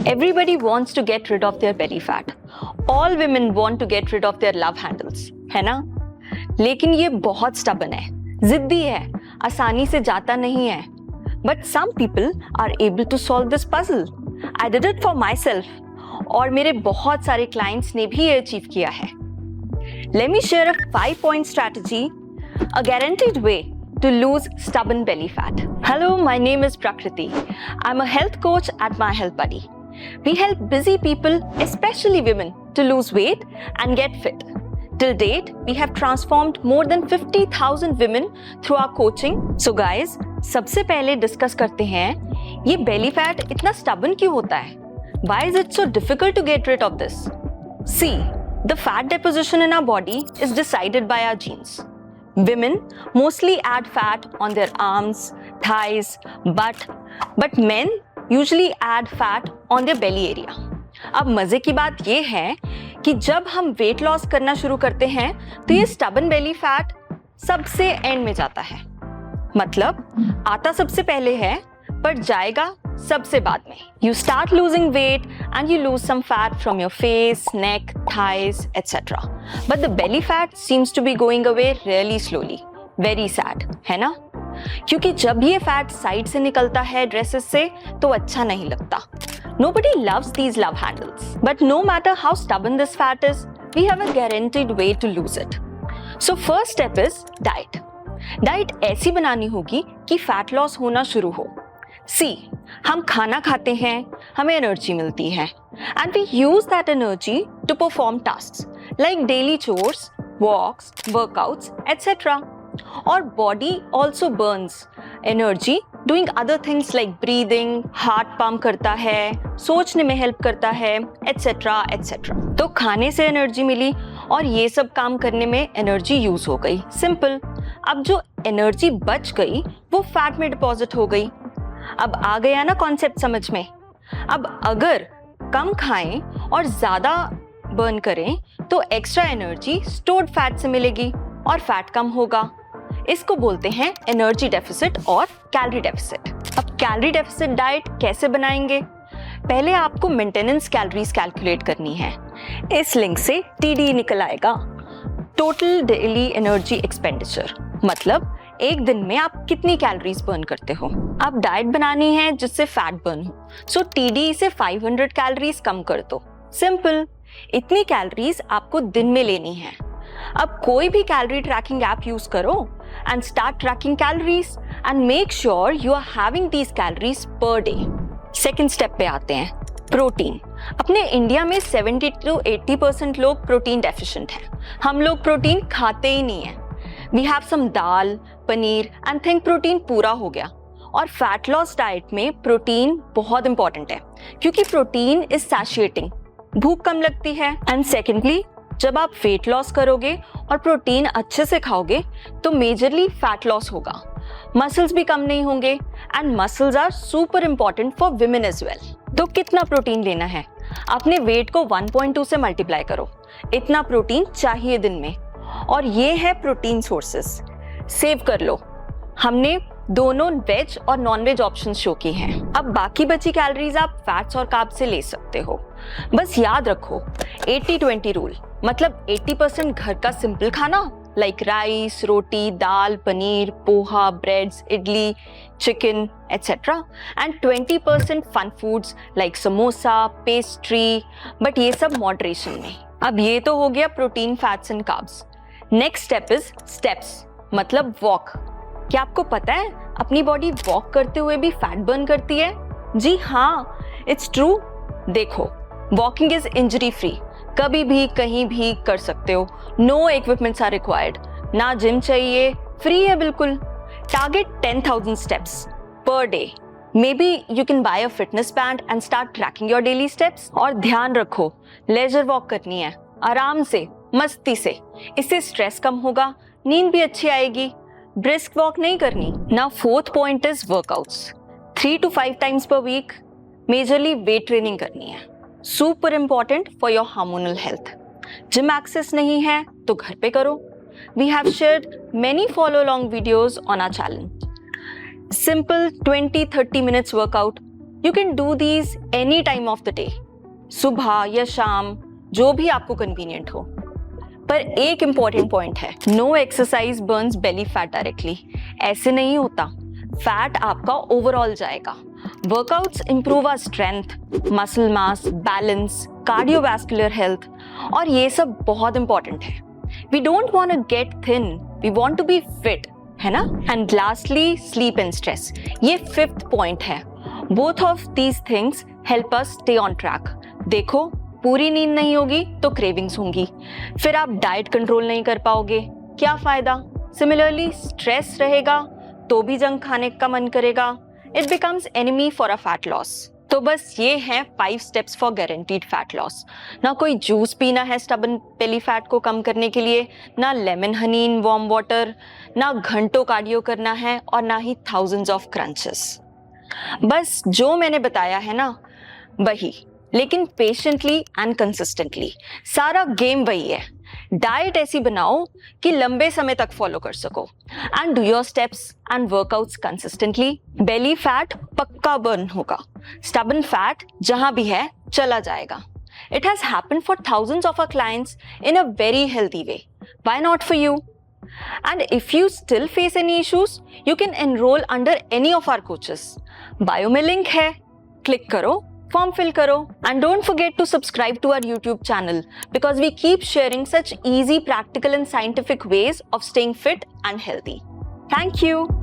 Everybody wants to get rid of their belly fat. All women want to get rid of their love handles, है ना? लेकिन ये बहुत stubborn है, जिद्दी है, आसानी से जाता नहीं है. But some people are able to solve this puzzle. I did it for myself. और मेरे बहुत सारे clients ने भी ये achieve किया है. Let me share a 5-point strategy, a guaranteed way to lose stubborn belly fat. Hello, my name is Prakriti. I'm a health coach at My Health Buddy. We help busy people, especially women, to lose weight and get fit. Till date, we have transformed more than 50,000 women through our coaching. So guys, सबसे पहले discuss करते हैं ये belly fat इतना stubborn क्यों होता है? Why is it so difficult to get rid of this? See, the fat deposition in our body is decided by our genes. Women mostly add fat on their arms, thighs, butt, but men usually add fat on their belly area. अब मजे की बात ये है कि जब हम weight loss करना शुरू करते हैं तो ये स्टबन बेली फैट सबसे एंड में जाता है. मतलब आता सबसे पहले है पर जाएगा सबसे बाद में. You start losing weight and you lose some fat from your face, neck, thighs, etc. But the belly fat seems to be going away really slowly. Very sad, है ना? क्योंकि जब ये फैट साइड से निकलता है ड्रेसेस से तो अच्छा नहीं लगता. Nobody loves these love handles. But no matter how stubborn this fat is, we have a guaranteed way to lose it. So first step is diet. Diet ऐसी बनानी होगी कि फैट लॉस होना शुरू हो. See, हम खाना खाते हैं, हमें एनर्जी मिलती है. And we use that energy to perform tasks like daily chores, walks, workouts, etc. Our body also burns energy doing other things like breathing, heart pump करता है, सोचने में हेल्प करता है, etc. etc. तो खाने से एनर्जी मिली और ये सब काम करने में एनर्जी यूज हो गई. सिंपल. अब जो एनर्जी बच गई वो फैट में डिपॉजिट हो गई. अब आ गया ना कॉन्सेप्ट समझ में. अब अगर कम खाएं और ज्यादा बर्न करें तो एक्स्ट्रा एनर्जी स्टोर्ड फैट से मिलेगी और फैट कम होगा. इसको बोलते हैं एनर्जी डेफिसिट और कैलोरी डेफिसिट. अब कैलोरी डेफिसिट डाइट कैसे बनाएंगे? पहले आपको मेंटेनेंस कैलोरीज कैलकुलेट करनी है. इस लिंक से TD निकल आएगा, टोटल डेली एनर्जी एक्सपेंडिचर. मतलब एक दिन में आप कितनी कैलोरीज बर्न करते हो. अब डाइट बनानी है जिससे फैट बर्न हो, सो TD से 500 कैलोरीज कम कर दो. सिंपल. इतनी कैलोरीज आपको दिन में लेनी है. अब कोई भी कैलोरी ट्रैकिंग ऐप यूज करो and start tracking calories and make sure you are having these calories per day. Second step पे आते हैं, प्रोटीन. अपने इंडिया में 70 to 80% लोग प्रोटीन डेफिशिएंट हैं. हम लोग प्रोटीन खाते ही नहीं हैं. We have some dal, paneer and think protein पूरा हो गया. और फैट लॉस डाइट में प्रोटीन बहुत इंपॉर्टेंट है क्योंकि प्रोटीन इज सैटिस्फाइंग, भूख कम लगती है. एंड सेकेंडली, जब आप वेट लॉस करोगे और प्रोटीन अच्छे से खाओगे तो मेजरली फैट लॉस होगा. मसल्स भी कम नहीं होंगे and muscles are super important for women as well. तो कितना प्रोटीन लेना है? अपने वेट को 1.2 से मल्टीप्लाई करो. इतना प्रोटीन चाहिए दिन में. और ये है प्रोटीन सोर्सेस. सेव कर लो. हमने दोनों वेज और नॉन वेज ऑप्शन शो की हैं. अब बाकी बची कैलोरीज आप फैट्स और कार्ब्स से ले सकते हो. बस याद रखो 80-20 रूल. मतलब 80% घर का सिंपल खाना like rice, roti, dal, paneer, poha, breads, idli, chicken etcetera. And 20% fun foods like samosa, pastry, but ये सब मॉडरेशन में. अब ये तो हो गया protein, fats and carbs. Next step is steps, मतलब वॉक. क्या आपको पता है अपनी बॉडी वॉक करते हुए भी फैट बर्न करती है? जी हाँ, इट्स ट्रू. देखो, वॉकिंग इज इंजरी फ्री. कभी भी कहीं भी कर सकते हो. No equipments are required. ना जिम चाहिए, फ्री है बिल्कुल. Target 10,000 steps per day. Maybe you can buy a fitness band and start tracking your daily steps. और ध्यान रखो, लेजर वॉक करनी है, आराम से, मस्ती से. इससे स्ट्रेस कम होगा, नींद भी अच्छी आएगी. ब्रिस्क वॉक नहीं करनी. Now fourth point is workouts. 3 to 5 times per week. Majorly weight training करनी है. Super important for your hormonal health. Gym access नहीं है तो घर पे करो. We have shared many follow along videos on our channel. Simple 20-30 minutes workout. You can do these any time of the day, सुबह या शाम, जो भी आपको कन्वीनियंट हो। पर एक इंपॉर्टेंट पॉइंट है, no exercise burns belly fat directly. ऐसे नहीं होता, फैट आपका ओवरऑल जाएगा। Workouts improve our strength, muscle mass, balance, cardiovascular health, और ये सब बहुत इंपॉर्टेंट है। We don't want to get thin, we want to be fit, है ना? And lastly sleep and stress, ये 5th पॉइंट है। Both of these things help us stay on track. देखो, पूरी नींद नहीं होगी तो क्रेविंग्स होंगी, फिर आप डाइट कंट्रोल नहीं कर पाओगे, क्या फायदा? सिमिलरली स्ट्रेस रहेगा तो भी जंक खाने का मन करेगा। It becomes enemy for a fat loss. तो बस ये हैं 5 steps for guaranteed fat loss. ना कोई जूस पीना है स्टबन बेली फैट को कम करने के लिए, ना lemon Honey in warm water, ना घंटों कार्डियो करना है, और ना ही थाउजेंड्स ऑफ क्रंचेस। बस जो मैंने बताया है ना, वही, लेकिन पेशेंटली एंड कंसिस्टेंटली। सारा गेम वही है। डाइट ऐसी बनाओ कि लंबे समय तक फॉलो कर सको, and do your steps and workouts consistently. Belly fat पक्का बर्न होगा, स्टबन फैट जहां भी है चला जाएगा। It has happened for thousands of our clients in a very healthy way. Why not for you? And if you still face any issues, you can enroll under any of our coaches. Bio में link है, click करो, form fill करो, and don't forget to subscribe to our YouTube channel because we keep sharing such easy, practical and scientific ways of staying fit and healthy. Thank you.